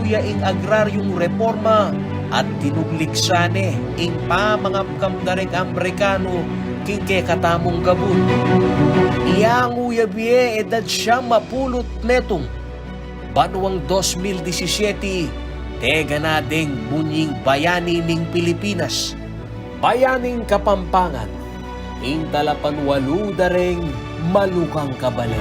kaluya ing agraryong reforma at tinugliksyane ing pamangapkam dareg Amerikano kingke katamong gabun. Iyang uyabie edad siya mapulot netong banwang 2017 tega na ding munying bayani ning Pilipinas. Bayaning Kapampangan, ing talapanwalu dareng malukang kabalen.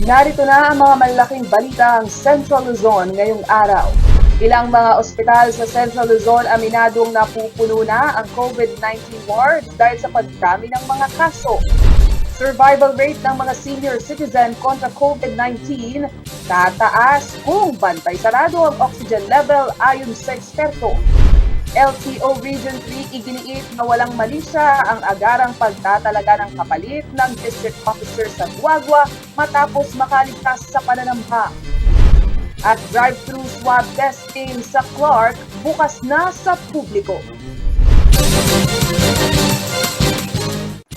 Narito na ang mga malaking balitang Central Luzon ngayong araw. Ilang mga ospital sa Central Luzon aminadong napupuno na ang COVID-19 wards dahil sa pagdami ng mga kaso. Survival rate ng mga senior citizen kontra COVID-19 tataas kung bantay sarado ang oxygen level ayon sa eksperto. LTO Region 3 iginiit na walang mali siya ang agarang pagtatalaga ng kapalit ng district officer sa Guagua matapos makaligtas sa pananamha. At drive-thru swab testing sa Clark bukas na sa publiko.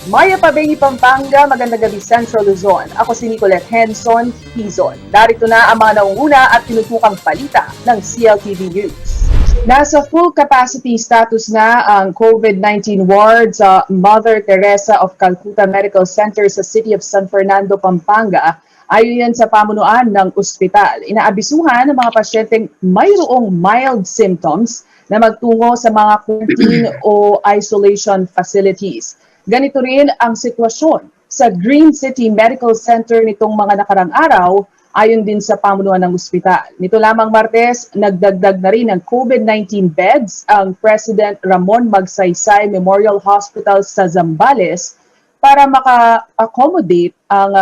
Maya Pabengi, Pampanga, magandang gabi Central Luzon. Ako si Nicolette Henson, Hizon. Darito na ang mga nauuna at tinutukang balita ng CLTV News. Nasa full capacity status na ang COVID-19 ward sa Mother Teresa of Calcutta Medical Center sa City of San Fernando, Pampanga, ayon sa pamunuan ng ospital. Inaabisuhan ng mga pasyenteng mayroong mild symptoms na magtungo sa mga quarantine o isolation facilities. Ganito rin ang sitwasyon sa Green City Medical Center nitong mga nakarang araw, ayon din sa pamunuan ng ospital. Nito lamang Martes, nagdagdag na rin ng COVID-19 beds ang President Ramon Magsaysay Memorial Hospital sa Zambales para maka-accommodate ang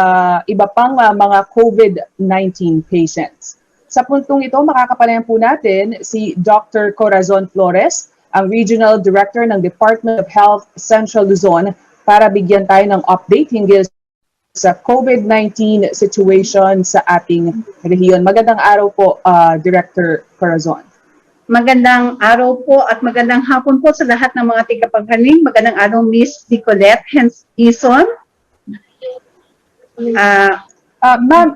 iba pang mga COVID-19 patients. Sa puntong ito, makakapanayan po natin si Dr. Corazon Flores, ang Regional Director ng Department of Health Central Luzon, para bigyan tayo ng update hinggil sa COVID-19 situation sa ating rehiyon. Magandang araw po, Director Corazon. Magandang araw po at magandang hapon po sa lahat ng mga tigapaghaling. Magandang araw, Miss Nicolette Henson. Ma'am,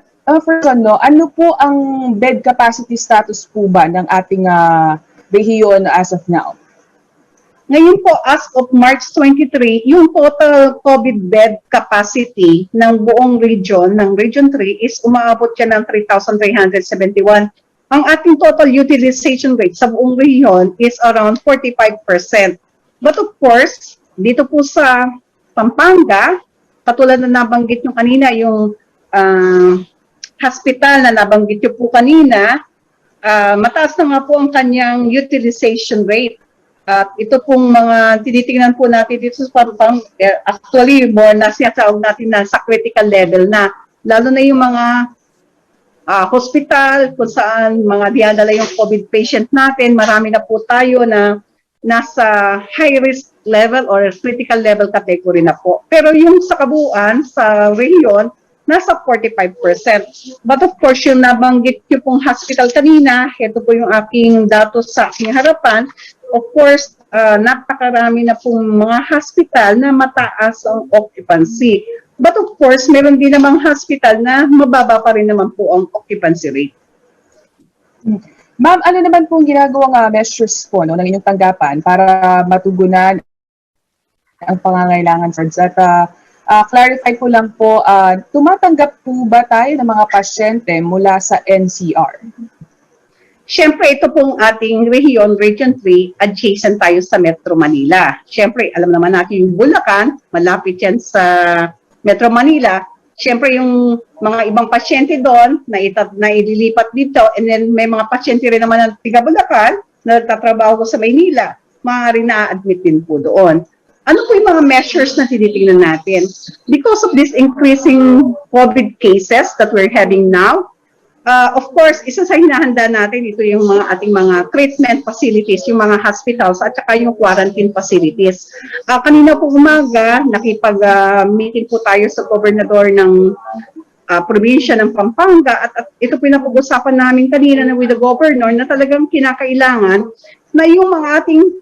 first ano po ang bed capacity status po ba ng ating rehiyon as of now? Ngayon po, as of March 23, yung total COVID bed capacity ng buong region, ng Region 3, is umaabot siya ng 3,371. Ang ating total utilization rate sa buong region is around 45%. But of course, dito po sa Pampanga, katulad na nabanggit nyo kanina, yung hospital na nabanggit nyo po kanina, mataas na nga po ang kanyang utilization rate. At ito pong mga tinitingnan po natin dito sa Pampang, actually more na sinasawag natin na sa critical level na, lalo na yung mga hospital kung saan mga dinadala yung COVID patient natin, marami na po tayo na nasa high risk level or critical level category na po. Pero yung sa kabuuan, sa rehiyon, nasa 45%. But of course, yung nabanggit yung pong hospital kanina, ito po yung aking datos sa aking harapan. Of course, napakarami na pong mga hospital na mataas ang occupancy. But of course, meron din namang hospital na mababa pa rin naman po ang occupancy rate. Ma'am, ano naman pong ginagawang measures po ng inyong tanggapan para matugunan ang pangangailangan sa at clarify ko lang po, tumatanggap po ba tayo ng mga pasyente mula sa NCR? Siyempre, ito pong ating rehiyon, Region 3, adjacent tayo sa Metro Manila. Siyempre, alam naman natin yung Bulacan, malapit yan sa Metro Manila. Siyempre, yung mga ibang pasyente doon na ililipat dito, and then may mga pasyente rin naman ng tiga Bulacan na nagtatrabaho sa Maynila, maaaring na-admit din po doon. Ano po yung mga measures na tinitingnan natin? Because of this increasing COVID cases that we're having now, of course, isa sa hinahanda natin, ito yung mga ating mga treatment facilities, yung mga hospitals, at saka yung quarantine facilities. Kanina po umaga, nakipag-meeting po tayo sa gobernador ng probinsya ng Pampanga, at ito po yung napag-usapan namin kanina na with the governor na talagang kinakailangan na yung mga ating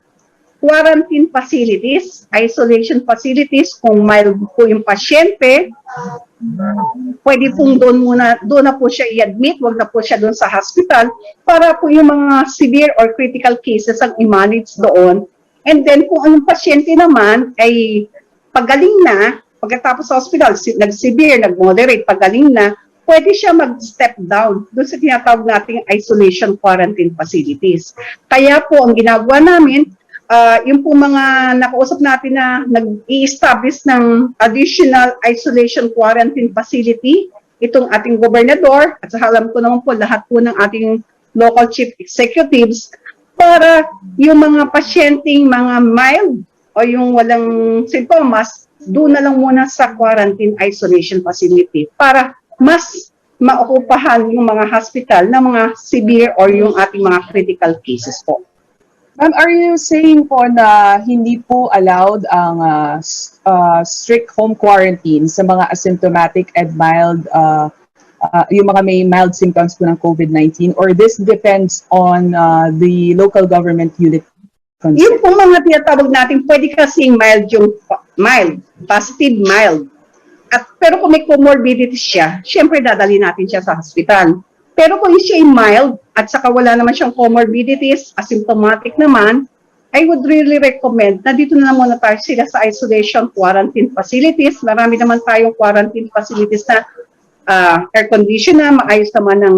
quarantine facilities, isolation facilities, kung mild po yung pasyente, pwede pong doon na po siya i-admit, wag na po siya doon sa hospital, para po yung mga severe or critical cases ang i-manage doon. And then kung ang pasyente naman ay pagaling na, pagkatapos sa hospital, nag-severe, nag-moderate, pagaling na, pwede siya mag-step down doon sa tinatawag nating isolation quarantine facilities. Kaya po ang ginagawa namin, yung po mga nakausap natin na nag-i-establish ng additional isolation quarantine facility, itong ating gobernador, at sa alam ko naman po lahat po ng ating local chief executives, para yung mga pasyenteng mga mild o yung walang sintomas, doon na lang muna sa quarantine isolation facility para mas maokupahan yung mga hospital na mga severe or yung ating mga critical cases po. Ma'am, are you saying po na hindi po allowed ang strict home quarantine sa mga asymptomatic and mild, yung mga may mild symptoms po ng COVID-19, or this depends on the local government unit? Yung pong mga tinatawag natin, pwede kasing mild yung mild, positive mild. Pero kung may comorbidity siya, syempre dadali natin siya sa hospital. Pero kung siya ay mild at saka wala naman siyang comorbidities, asymptomatic naman, I would really recommend na dito na muna tayo sila sa isolation quarantine facilities. Marami naman tayong quarantine facilities na air condition na maayos naman ng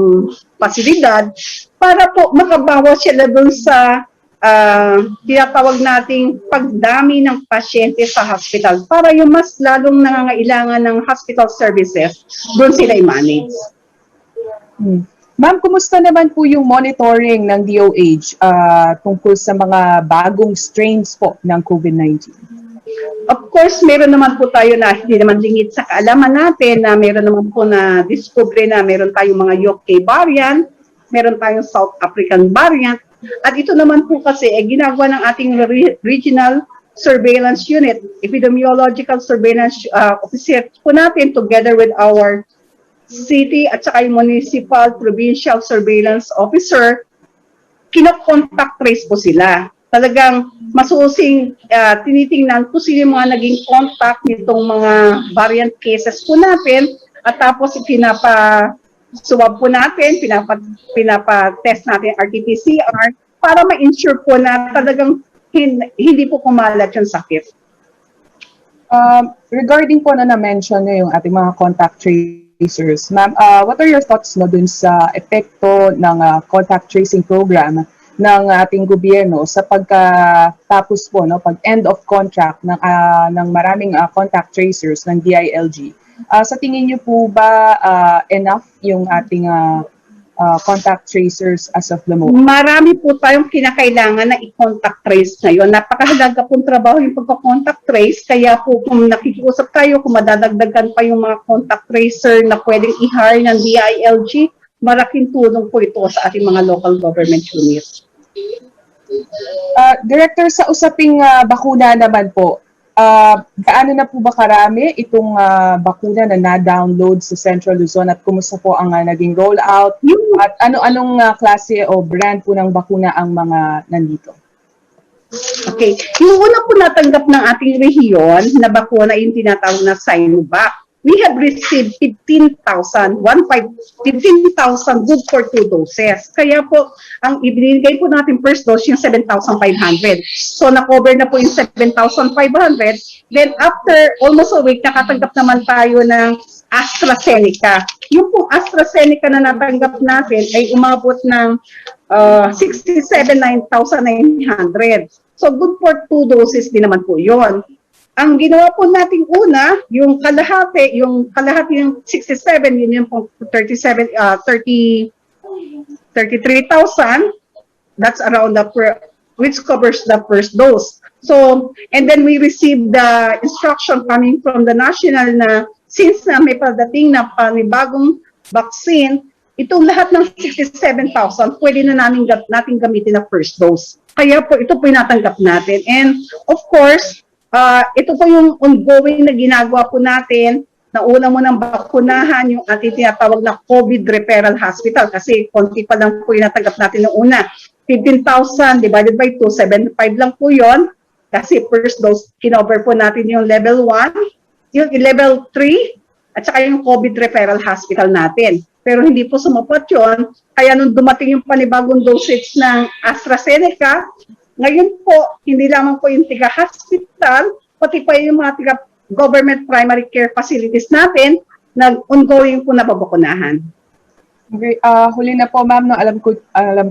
pasilidad para po makabawas sila dun sa tinatawag nating pagdami ng pasyente sa hospital para yung mas lalong nangangailangan ng hospital services, doon sila i-manage. Ma'am, kumusta naman po yung monitoring ng DOH tungkol sa mga bagong strains po ng COVID-19? Of course, meron naman po tayo na hindi naman lingid sa kaalaman natin na meron naman po na discovery na meron tayong mga UK variant, meron tayong South African variant, at ito naman po kasi ginagawa ng ating regional surveillance unit, epidemiological surveillance officer po natin together with our city at saka yung municipal, provincial surveillance officer, kino-contact trace po sila. Talagang masusing tinitingnan kung sino yung mga naging contact nitong mga variant cases po natin at tapos pinapa-swab po natin, pinapa-test natin RT-PCR para ma-ensure po na talagang hindi po kumalat yung sakit. Regarding po na na-mention nyo yung ating mga contact tracers, ma'am, what are your thoughts no dun sa epekto ng contact tracing program ng ating gobyerno sa pagkatapos po, no, pag end of contract ng maraming contact tracers ng DILG? Sa tingin niyo po ba enough yung ating contact tracers as of the moment? Marami po tayong kinakailangan na i-contact trace ngayon. Napakahalaga pong trabaho yung pagka-contact trace. Kaya po kung nakikiusap tayo, kung madadagdagan pa yung mga contact tracer na pwedeng i-hire ng DILG, malaking tulong po ito sa ating mga local government units. Director, sa usaping bakuna naman po, gaano na po ba karami itong bakuna na na-download sa Central Luzon at kumusta po ang naging rollout? At ano-anong klase o brand po ng bakuna ang mga nandito? Okay. Yung una po natanggap ng ating rehiyon na bakuna yung tinatawag na Sinovac. We have received 15,000 good for 2 doses. Kaya po, ang ibinigay po natin first dose yung 7,500. So, na-cover na po yung 7,500. Then, after almost a week, nakatanggap naman tayo ng AstraZeneca. Yung po AstraZeneca na natanggap natin ay umabot ng 67,900. So, good for 2 doses din naman po yon. Ang ginawa po nating una, yung kalahati ng 67, yun yung 33,000, that's around which covers the first dose. So, and then we received the instruction coming from the national na since na may padating na panibagong vaccine, itong lahat ng 67,000, pwede na natin gamitin na first dose. Kaya po, ito po yung natanggap natin. And of course, ito po yung ongoing na ginagawa po natin na una mo nang bakunahan yung ating tinatawag na COVID Referral Hospital kasi konti pa lang po yung natanggap natin noong una. 15,000 divided by 2, 75 lang po yon kasi first dose, kinover po natin yung level 1, yung level 3, at saka yung COVID Referral Hospital natin. Pero hindi po sumapat yun. Kaya nung dumating yung panibagong dosage ng AstraZeneca, ngayon po, hindi lamang po yung tiga-hospital, pati pa yung mga tiga-government primary care facilities natin, nag-ongoing po na babakunahan. Okay, huli na po ma'am, no, alam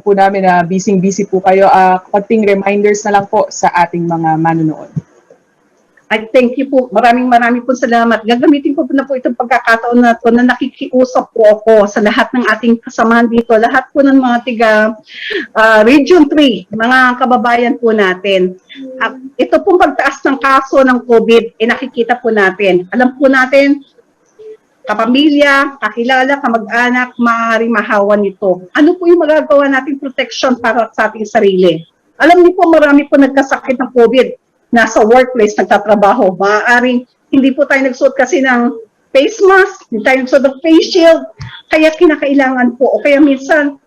po namin na busy-busy po kayo. Konting reminders na lang po sa ating mga manunood. I thank you po. Maraming po salamat. Gagamitin ko po na po itong pagkakataon na ito na nakikiusap po ako sa lahat ng ating kasamahan dito. Lahat po ng mga tiga Region 3, mga kababayan po natin. Ito pong pagtaas ng kaso ng COVID, nakikita po natin. Alam po natin, kapamilya, kakilala, kamag-anak, maaaring mahawa nito. Ano po yung magagawa nating protection para sa ating sarili? Alam niyo po, marami po nagkasakit ng COVID. Nasa workplace, nagtatrabaho. Maaaring hindi po tayo nagsuot kasi ng face mask, hindi tayo nagsuot ng face shield, kaya kinakailangan po, o kaya minsan,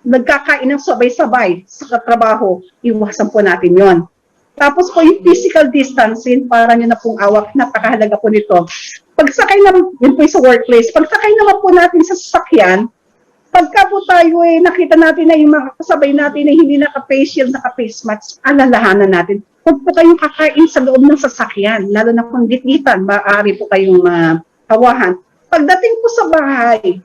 nagkakain ng sabay-sabay sa trabaho, iwasan po natin yon. Tapos po yung physical distancing, para nyo na pong awak, napakahalaga po nito. Pagsakay naman, yun po sa workplace, pagsakay naman po natin sa sasakyan, pagka po tayo nakita natin na yung mga kasabay natin na hindi naka-face shield, naka-face mask, alalahanan natin. Huwag po kayong kakain sa loob ng sasakyan, lalo na kung gitgitan, maaari po kayong hawahan. Pagdating po sa bahay,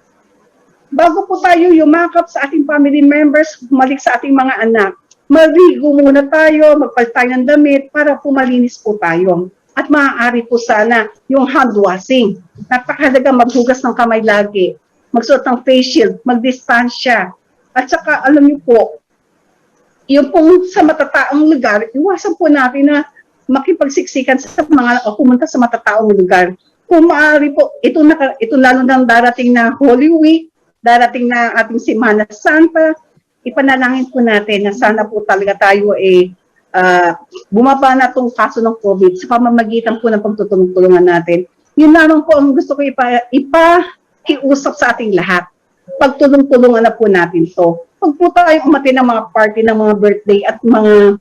bago po tayo yumakap sa ating family members, bumalik sa ating mga anak, maligo muna tayo, magpalit tayo ng damit para po malinis po tayo. At maaari po sana yung hand washing. Napakahalaga maghugas ng kamay lagi, magsuot ng face shield, magdistansya. At saka alam niyo po, yung pong sa matataong lugar, iwasan po natin na makipagsiksikan sa mga o pumunta sa matataong lugar. Kung maaari po, ito lalo nang darating na Holy Week, darating na ating Semana Santa, ipanalangin po natin na sana po talaga tayo bumaba na itong kaso ng COVID sa pamamagitan po ng pagtutulungan natin. Yun lamang po ang gusto ko ipakiusap sa ating lahat. Pagtulong-tulungan na po natin to. Pag po tayo umatin ng mga party, ng mga birthday at mga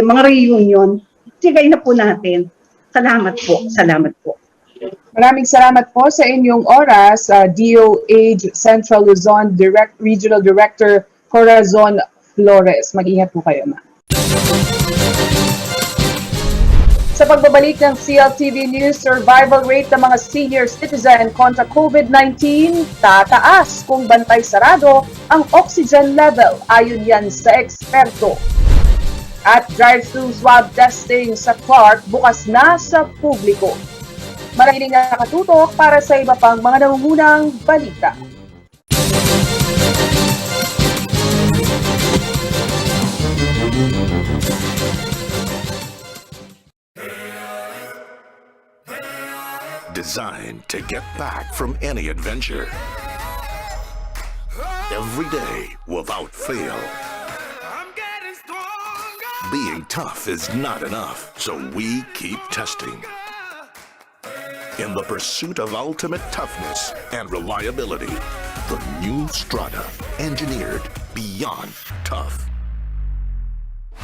mga reunion, sigay na po natin. Salamat po. Salamat po. Maraming salamat po sa inyong oras, DOH Central Luzon Regional Director Corazon Flores. Mag-ingat po kayo, ma'am. Sa pagbabalik ng CLTV News, survival rate ng mga senior citizen kontra COVID-19 tataas kung bantay sarado ang oxygen level ayon yan sa eksperto. At drive-thru swab testing sa Clark bukas na sa publiko. Maraming nakatutok para sa iba pang mga nangungunang balita. designed to get back from any adventure. Every day without fail. Being tough is not enough, so we keep testing. In the pursuit of ultimate toughness and reliability, the new Strata, engineered beyond tough.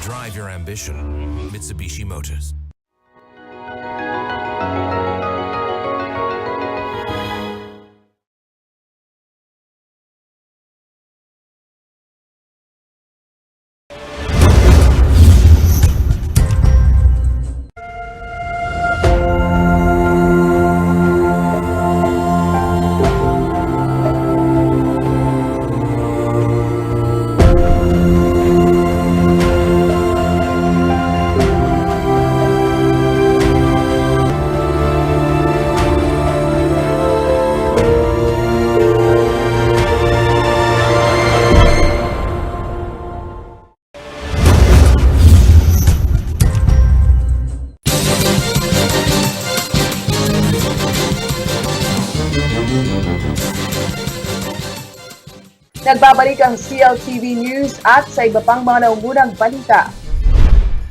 Drive your ambition. Mitsubishi Motors. Nagbabalik ang CLTV News at sa iba pang mga naungunang balita.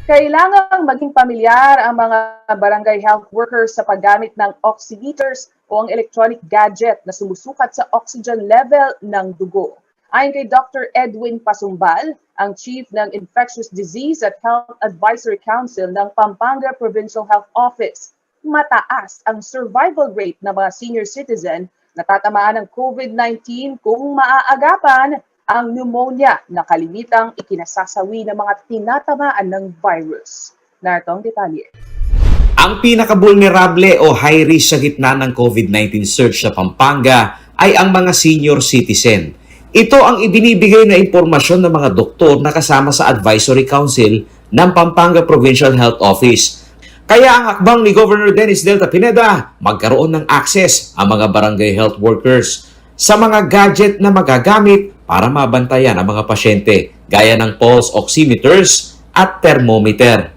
Kailangang maging pamilyar ang mga barangay health workers sa paggamit ng oximeters o ang electronic gadget na sumusukat sa oxygen level ng dugo. Ayon kay Dr. Edwin Pasumbal, ang Chief ng Infectious Disease at Health Advisory Council ng Pampanga Provincial Health Office, mataas ang survival rate ng mga senior citizen na tatamaan ng COVID-19 kung maaagapan ang pneumonia na kalimitang ikinasasawi ng mga tinatamaan ng virus. Narito ang detalye. Ang pinaka-vulnerable o high risk sa gitna ng COVID-19 surge sa Pampanga ay ang mga senior citizen. Ito ang ibinibigay na impormasyon ng mga doktor na kasama sa Advisory Council ng Pampanga Provincial Health Office. Kaya ang hakbang ni Governor Dennis Delta Pineda, magkaroon ng access ang mga barangay health workers sa mga gadget na magagamit para mabantayan ang mga pasyente, gaya ng pulse oximeters at thermometer.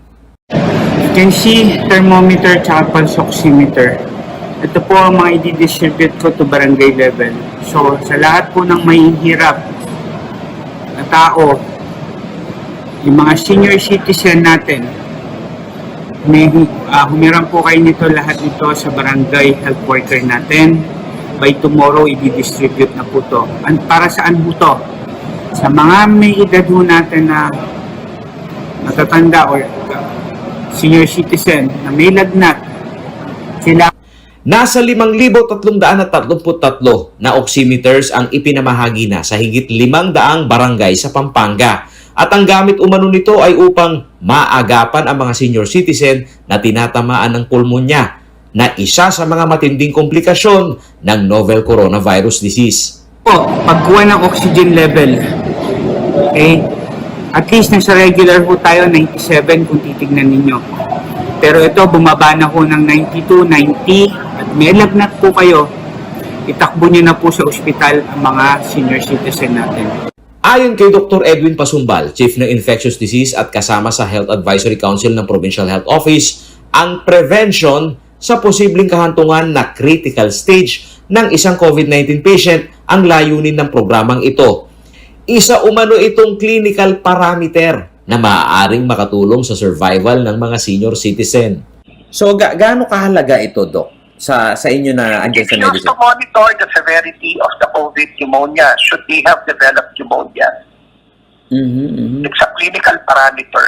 You can see thermometer at pulse oximeter. Ito po ang mga i-distribute ko to barangay level. So, sa lahat po ng may hirap na tao, yung mga senior citizen natin, humiram po kayo nito, lahat nito sa barangay health worker natin. By tomorrow, i-distribute na po to. Para saan po to? Sa mga may edad po natin na matatanda o senior citizen na may lagnat, sila Nasa 5,333 na oximeters ang ipinamahagi na sa higit 500 barangay sa Pampanga. At ang gamit umano nito ay upang maagapan ang mga senior citizen na tinatamaan ng pulmonya, na isa sa mga matinding komplikasyon ng novel coronavirus disease. pagkuha ng oxygen level. Okay? At least nasa regular po tayo, 97 kung titignan ninyo. Pero ito, bumaba na po ng 92, 90, at may lagnat po kayo, itakbo nyo na po sa ospital ang mga senior citizen natin. Ayon kay Dr. Edwin Pasumbal, Chief ng Infectious Disease at kasama sa Health Advisory Council ng Provincial Health Office, ang prevention sa posibleng kahantungan na critical stage ng isang COVID-19 patient ang layunin ng programang ito. Isa umano itong clinical parameter na maaaring makatulong sa survival ng mga senior citizen. So, gaano kahalaga ito, Doc, sa inyo na andyan sa It's used medicine? to monitor the severity of the COVID pneumonia should they have developed pneumonia. It's a clinical parameter.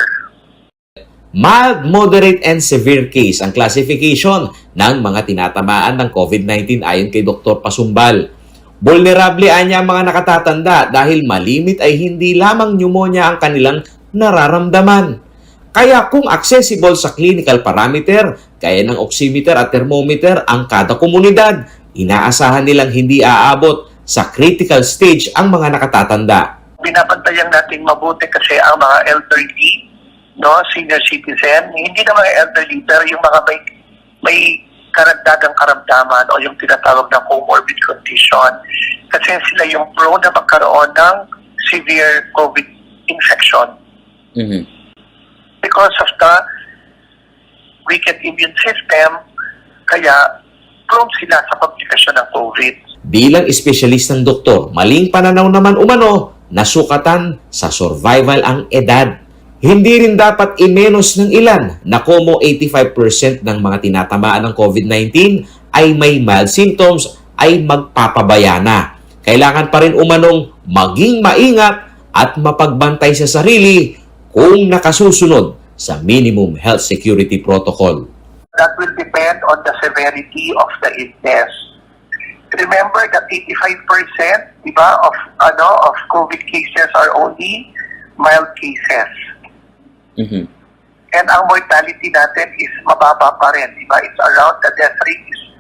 Mild, moderate, and severe case ang classification ng mga tinatamaan ng COVID-19 ayon kay Dr. Pasumbal. Vulnerable anya ang mga nakatatanda dahil malimit ay hindi lamang pneumonia ang kanilang nararamdaman. Kaya kung accessible sa clinical parameter, gaya ng oximeter at thermometer ang kada komunidad, inaasahan nilang hindi aabot sa critical stage ang mga nakatatanda. Binabantayan natin mabuti kasi ang mga elderly, no, senior citizen, hindi na mga elderly, pero yung mga may karagdagang karamdaman o yung tinatawag na comorbid condition. Kasi sila yung prone na magkaroon ng severe COVID infection. Because of the weakened immune system, kaya prone sila sa komplikasyon ng COVID. Bilang espesyalistang doktor, maling pananaw naman umano na sukatan sa survival ang edad. Hindi rin dapat imenos ng ilan na como 85% ng mga tinatamaan ng COVID-19 ay may mild symptoms ay magpapabaya na. Kailangan pa rin umanong maging maingat at mapagbantay sa sarili kung nakasusunod sa minimum health security protocol. That will depend on the severity of the illness. Remember that 85%, di ba, of COVID cases are only mild cases. And ang mortality natin is mababa pa rin, di ba? It's around, the death rate is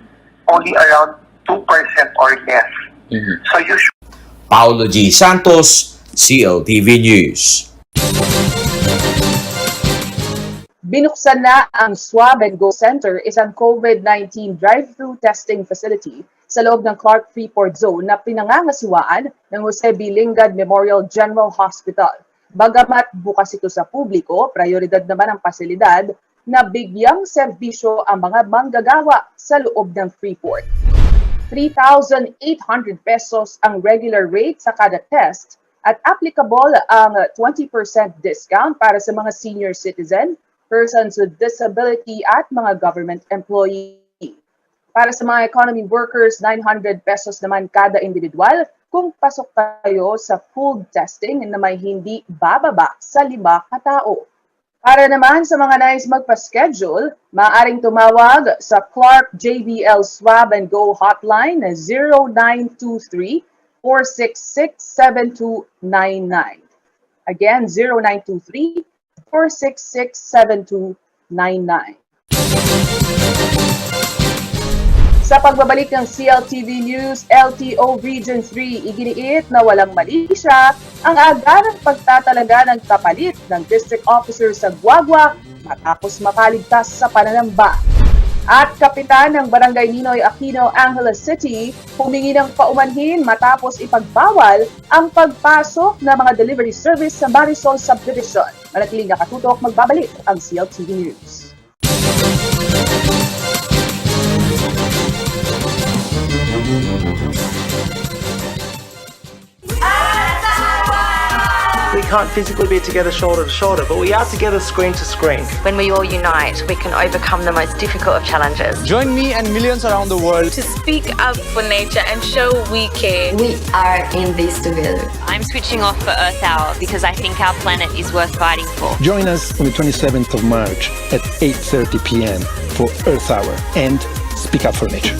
only around 2% or less. So you should... Paulo G. Santos, CLTV News. Binuksan na ang Swab and Go Center, isang COVID-19 drive-thru testing facility sa loob ng Clark Freeport Zone na pinangangasiwaan ng Jose B. Lingad Memorial General Hospital. Bagamat bukas ito sa publiko, prioridad naman ang pasilidad na bigyang serbisyo ang mga manggagawa sa loob ng Freeport. 3,800 pesos ang regular rate sa kada test at applicable ang 20% discount para sa mga senior citizen, persons with disability at mga government employee. Para sa mga economy workers, 900 pesos naman kada individual kung pasok tayo sa pooled testing na may hindi bababa sa 5 katao. Para naman sa mga nais magpa-schedule, maaaring tumawag sa Clark JBL Swab and Go hotline na 0923-466-7299. Again, 0923-466-7299. Sa pagbabalik ng CLTV News, LTO Region 3, iginiit na walang mali siya ang agarang pagtatalaga ng kapalit ng district officer sa Guagua matapos makaligtas sa pananamba. At kapitan ng Barangay Ninoy Aquino, Angeles City, humingi ng paumanhin matapos ipagbawal ang pagpasok ng mga delivery service sa Marisol Subdivision. Manatiling nakatutok, magbabalik ang CLTV News. We can't physically be together shoulder to shoulder, but we are together screen to screen. When we all unite, we can overcome the most difficult of challenges. Join me and millions around the world to speak up for nature and show we care. We are in this together. I'm switching off for Earth Hour because I think our planet is worth fighting for. Join us on the 27th of March at 8:30 p.m. for Earth Hour and Speak Up for Nature.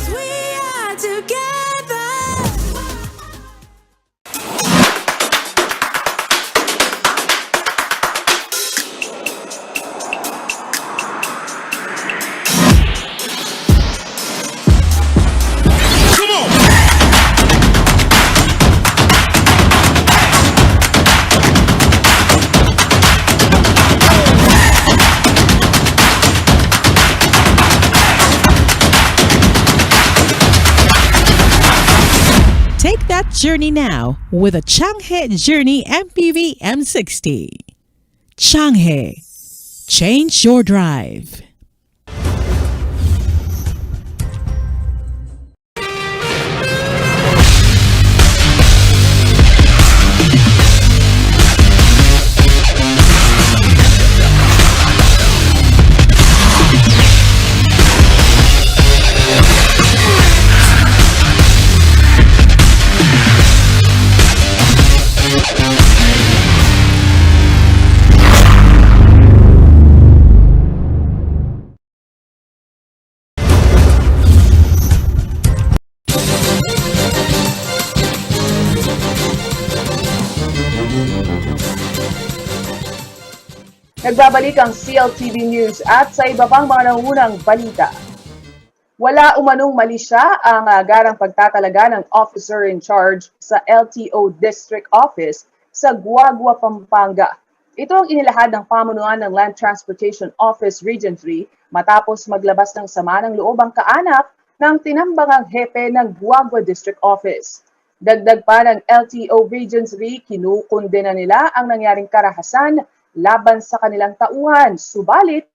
Take that journey now with a Changhe Journey MPV M60. Changhe. Change your drive. Nagbabalik ang CLTV News at sa iba pang mga nangungunang balita. Wala umanong mali siya ang agarang pagtatalaga ng officer in charge sa LTO District Office sa Guagua, Pampanga. Ito ang inilahad ng pamunuan ng Land Transportation Office Region 3 matapos maglabas ng sama ng loob ang kaanak ng tinambangang hepe ng Guagua District Office. Dagdag pa ng LTO Region 3, kinukundena nila ang nangyaring karahasan laban sa kanilang tauhan. Subalit,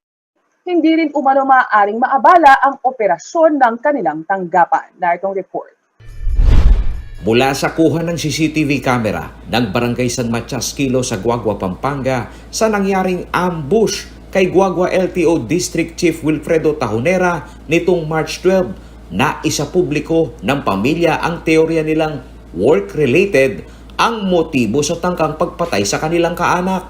hindi rin umano maaaring maabala ang operasyon ng kanilang tanggapan. Narito ang report. Mula sa kuha ng CCTV camera ng Barangay San Matias Kilo sa Guagua, Pampanga sa nangyaring ambush kay Guagua LTO District Chief Wilfredo Tahonera nitong March 12 na isa publiko ng pamilya ang teorya nilang work-related ang motibo sa tangkang pagpatay sa kanilang kaanak.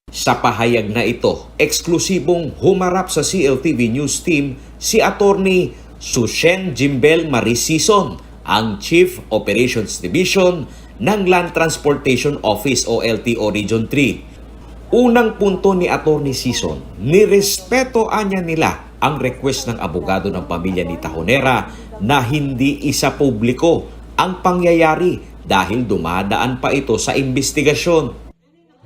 Sa pahayag na ito, eksklusibong humarap sa CLTV News Team si Attorney Sushen Jimbel Marisison, ang Chief Operations Division ng Land Transportation Office o LTO Region 3. Unang punto ni Attorney Sison, nirespeto anya nila ang request ng abogado ng pamilya ni Tahonera na hindi isa publiko ang pangyayari dahil dumadaan pa ito sa investigasyon.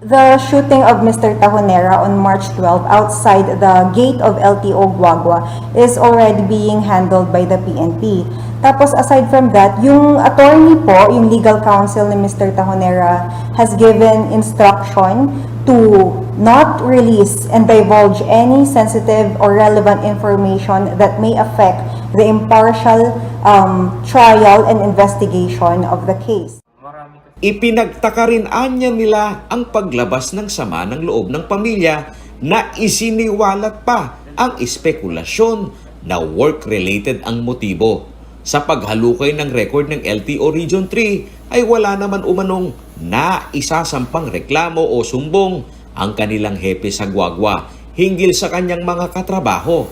The shooting of Mr. Tahonera on March 12 outside the gate of LTO Guagua is already being handled by the PNP. Tapos aside from that, yung attorney po, yung legal counsel ni Mr. Tahonera has given instruction to not release and divulge any sensitive or relevant information that may affect the impartial trial and investigation of the case. Ipinagtaka rin anya nila ang paglabas ng sama ng loob ng pamilya na isiniwalat pa ang espekulasyon na work-related ang motibo. Sa paghalukay ng record ng LTO Region 3 ay wala naman umanong na isasampang reklamo o sumbong ang kanilang hepe sa Guagua hinggil sa kanyang mga katrabaho.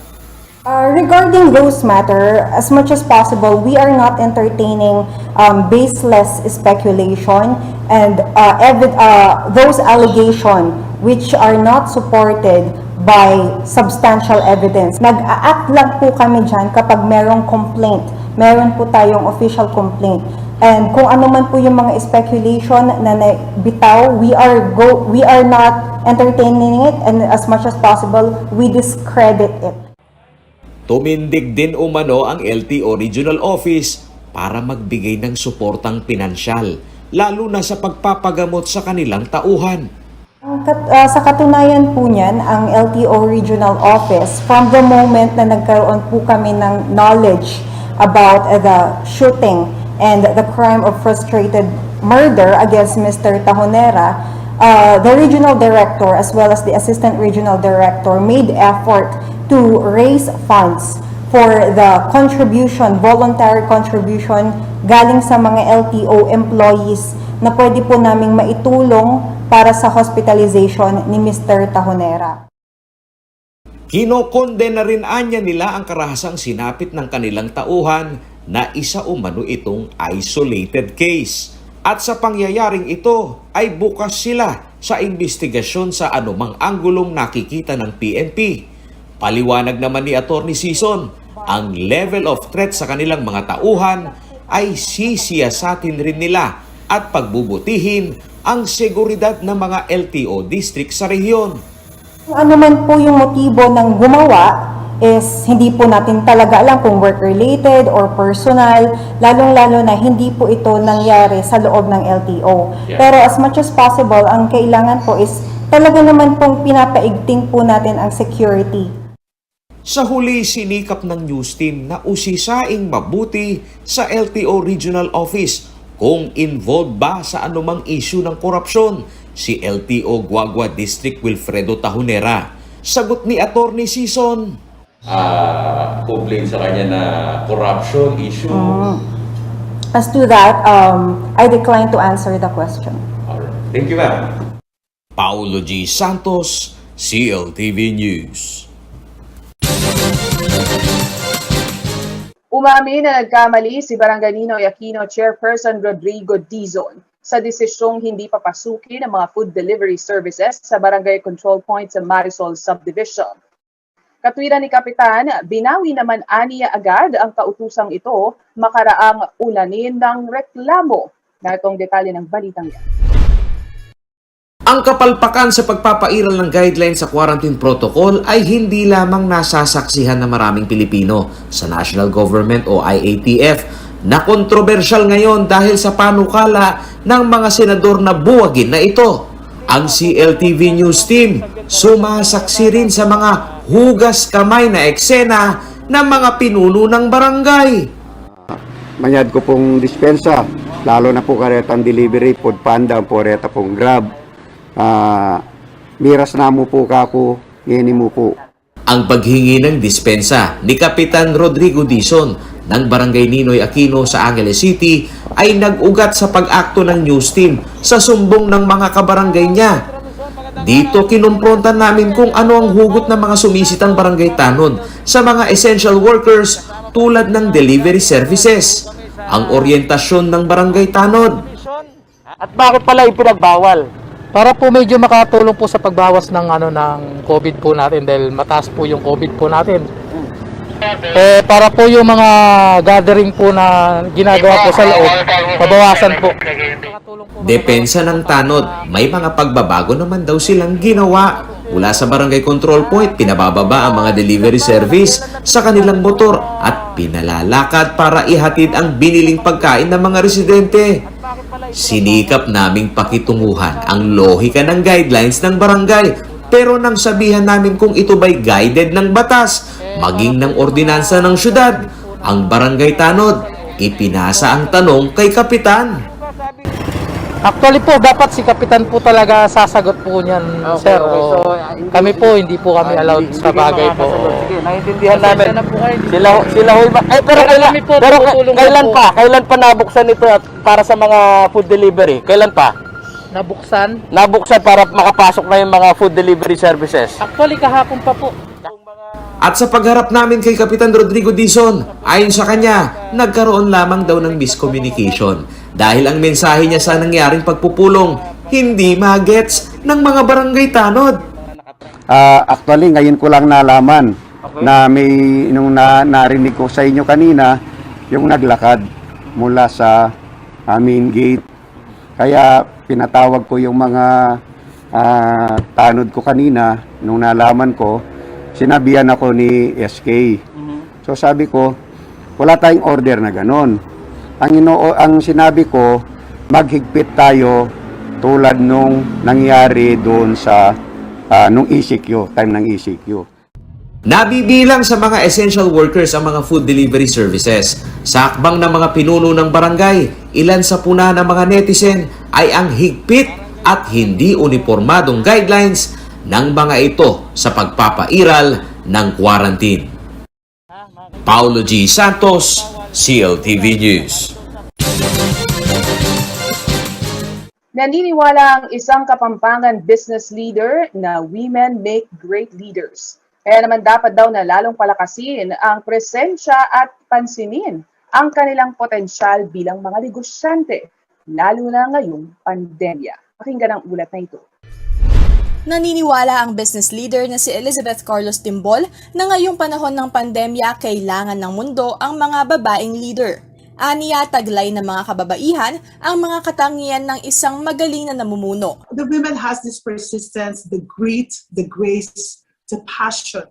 Regarding those matter, as much as possible, we are not entertaining baseless speculation and those allegations which are not supported by substantial evidence. Nag-a-act lang po kami dyan kapag merong complaint. Meron po tayong official complaint. And kung ano man po yung mga speculation na bitaw, we are not entertaining it, and as much as possible, we discredit it. Tumindig din umano ang LTO Regional Office para magbigay ng suportang pinansyal, lalo na sa pagpapagamot sa kanilang tauhan. Sa katunayan po niyan, ang LTO Regional Office, from the moment na nagkaroon po kami ng knowledge about the shooting and the crime of frustrated murder against Mr. Tahonera, the Regional Director as well as the Assistant Regional Director made effort to raise funds for the contribution, voluntary contribution galing sa mga LTO employees na pwede po naming maitulong para sa hospitalization ni Mr. Tahonera. Kinokondena rin anya nila ang karahasang sinapit ng kanilang tauhan na isa umano itong isolated case. At sa pangyayaring ito ay bukas sila sa investigasyon sa anumang anggulong nakikita ng PNP. Paliwanag naman ni Attorney Sison, ang level of threat sa kanilang mga tauhan ay sisiyasatin rin nila at pagbubutihin ang seguridad ng mga LTO district sa rehiyon. Ano man po yung motibo ng gumawa is hindi po natin talaga alam kung work-related or personal, lalong-lalo na hindi po ito nangyari sa loob ng LTO. Pero as much as possible, ang kailangan po is talaga naman pong pinapaigting po natin ang security. Sa huli, sinikap ng news team na usisaing mabuti sa LTO Regional Office kung involved ba sa anumang issue ng korupsyon si LTO Guagua District Wilfredo Tahonera. Sagot ni Attorney Sison, complaint sa kanya na corruption issue. As to that, I decline to answer the question. Alright. Thank you, ma'am. Paulo G. Santos, CLTV News. Umamin na nagkamali si Barangay Ninoy Aquino Chairperson Rodrigo Dizon sa desisyong hindi papasukin ang mga food delivery services sa Barangay Control Point sa Marisol Subdivision. Katwiran ni Kapitan, binawi naman aniya agad ang kautusang ito makaraang ulanin ng reklamo. Narito ang detalye ng balitang yan. Ang kapalpakan sa pagpapairal ng guidelines sa quarantine protocol ay hindi lamang nasasaksihan ng maraming Pilipino sa national government o IATF na kontrobersyal ngayon dahil sa panukala ng mga senador na buwagin na ito. Ang CLTV News Team sumasaksi rin sa mga hugas kamay na eksena ng mga pinuno ng barangay. Manyad ko pong dispensa, lalo na po karetang delivery, food panda, po reta pong grab. Miras na mo po kako, ngini mo po. Ang paghingi ng dispensa ni Kapitan Rodrigo Dizon ng Barangay Ninoy Aquino sa Angeles City ay nag-ugat sa pag-akto ng news team sa sumbong ng mga kabarangay niya. Dito kinumprontan namin kung ano ang hugot ng mga sumisitang barangay tanod sa mga essential workers tulad ng delivery services. Ang oryentasyon ng barangay tanod. At bakit pala ipinagbawal? Para po medyo makatulong po sa pagbawas ng ng COVID po natin dahil mataas po yung COVID po natin. Para po yung mga gathering po na ginagawa po sa loob, mabawasan po. Depensa ng tanod, may mga pagbabago naman daw silang ginawa. Mula sa barangay control point, pinabababa ang mga delivery service sa kanilang motor at pinalalakad para ihatid ang biniling pagkain ng mga residente. Sinikap naming pakitunguhan ang lohika ng guidelines ng barangay, pero nang sabihan namin kung ito ba'y guided ng batas, maging ng ordinansa ng syudad, ang barangay tanod, ipinasa ang tanong kay Kapitan. Actually po, dapat si Kapitan po talaga sasagot po niyan, sir. So, kami po, hindi po kami allowed sa bagay po. Sige, naiintindihan namin. Sila hoy ba? Pero kailan pa nabuksan ito at para sa mga food delivery? Kailan pa? Nabuksan? Nabuksan para makapasok na yung mga food delivery services. Actually, kahapon pa po. At sa pagharap namin kay Kapitan Rodrigo Dizon, ayon sa kanya, nagkaroon lamang daw ng miscommunication dahil ang mensahe niya sa nangyaring pagpupulong hindi magets ng mga barangay tanod. Actually, ngayon ko lang nalaman na may nung narinig ko sa inyo kanina yung naglakad mula sa main gate. Kaya pinatawag ko yung mga tanod ko kanina nung nalaman ko. Sinabihan ako ni SK. So sabi ko, wala tayong order na ganon. Ang sinabi ko, maghigpit tayo tulad nung nangyari doon sa nung ECQ, time ng ECQ. Nabibilang sa mga essential workers ang mga food delivery services. Sa akbang ng mga pinuno ng barangay, ilan sa puna ng mga netizen ay ang higpit at hindi uniformadong guidelines ng mga ito sa pagpapairal ng quarantine. Paulo G. Santos, CLTV News. Naniniwala ang isang Kapampangan business leader na women make great leaders. Kaya naman dapat daw na lalong palakasin ang presensya at pansinin ang kanilang potensyal bilang mga negosyante, lalo na ngayong pandemya. Pakinggan ang ulat na ito. Naniniwala ang business leader na si Elizabeth Carlos Timbol na ngayong panahon ng pandemya kailangan ng mundo ang mga babaeng leader. Aniya, taglay ng mga kababaihan ang mga katangian ng isang magaling na namumuno. The women has this persistence, the grit, the grace, the passion,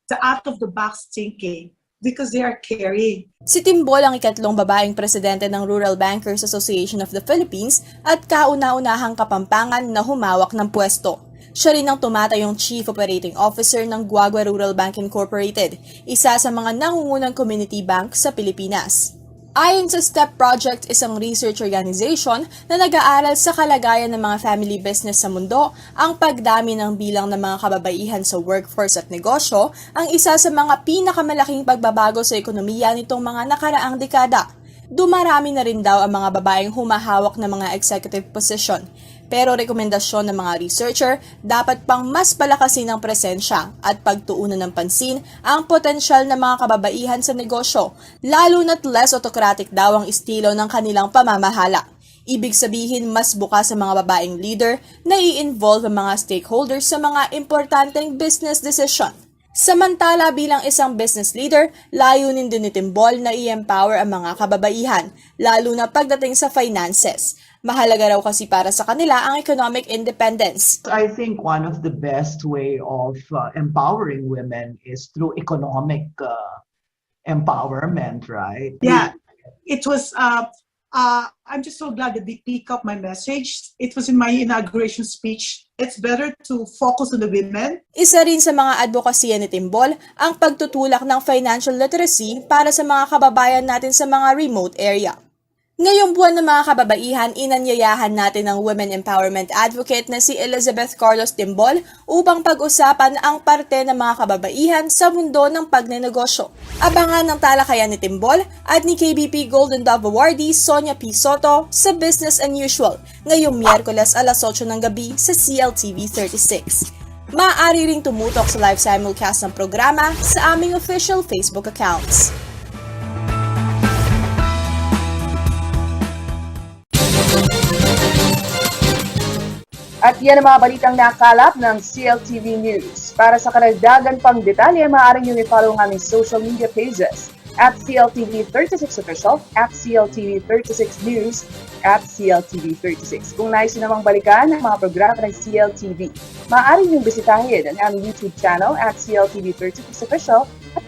the out-of-the-box thinking because they are caring. Si Timbol ang ikatlong babaeng presidente ng Rural Bankers Association of the Philippines at kauna-unahang Kapampangan na humawak ng pwesto. Siya rin ang tumatayong Chief Operating Officer ng Guagua Rural Bank Incorporated, isa sa mga nangungunang community bank sa Pilipinas. Ayon sa STEP Project, isang research organization na nag-aaral sa kalagayan ng mga family business sa mundo, ang pagdami ng bilang ng mga kababaihan sa workforce at negosyo ang isa sa mga pinakamalaking pagbabago sa ekonomiya nitong mga nakaraang dekada. Dumarami na rin daw ang mga babaeng humahawak ng mga executive position. Pero rekomendasyon ng mga researcher, dapat pang mas palakasin ang presensya at pagtuunan ng pansin ang potensyal ng mga kababaihan sa negosyo, lalo na't less autocratic daw ang estilo ng kanilang pamamahala. Ibig sabihin, mas bukas sa mga babaeng leader na i-involve ang mga stakeholders sa mga importanteng business decision. Samantala, bilang isang business leader, layunin din ni Timbol na i-empower ang mga kababaihan, lalo na pagdating sa finances. Mahalaga raw kasi para sa kanila ang economic independence. I think one of the best way of empowering women is through economic empowerment, right? Yeah, it was I'm just so glad that they pick up my message. It was in my inauguration speech. It's better to focus on the women. Isa rin sa mga advokasya ni Timbol ang pagtutulak ng financial literacy para sa mga kababayan natin sa mga remote area. Ngayong buwan ng mga kababaihan, inanyayahan natin ang women empowerment advocate na si Elizabeth Carlos Timbol upang pag-usapan ang parte ng mga kababaihan sa mundo ng pagnenegosyo. Abangan ng talakayan ni Timbol at ni KBP Golden Dove Awardee Sonia P. Soto sa Business Unusual ngayong Miyerkules alas 8 ng gabi sa CLTV 36. Maaari ring tumutok sa live simulcast ng programa sa aming official Facebook accounts. At yan ang mga balitang nakalap ng CLTV News. Para sa karagdagan pang detalye, maaari nyo i-follow ang aming social media pages at CLTV36Official, at CLTV36News, at CLTV36. Kung nais nyo namang balikan ang mga programa ng CLTV, maaari nyo bisitahin ang aming YouTube channel at CLTV36Official at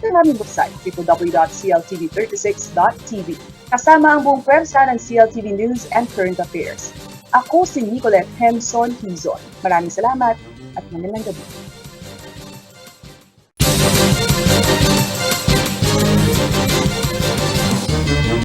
ang aming website, www.cltv36.tv. Kasama ang buong pwersa ng CLTV News and Current Affairs. Ako si Nicolette Henson Hizon. Maraming salamat at magandang gabi.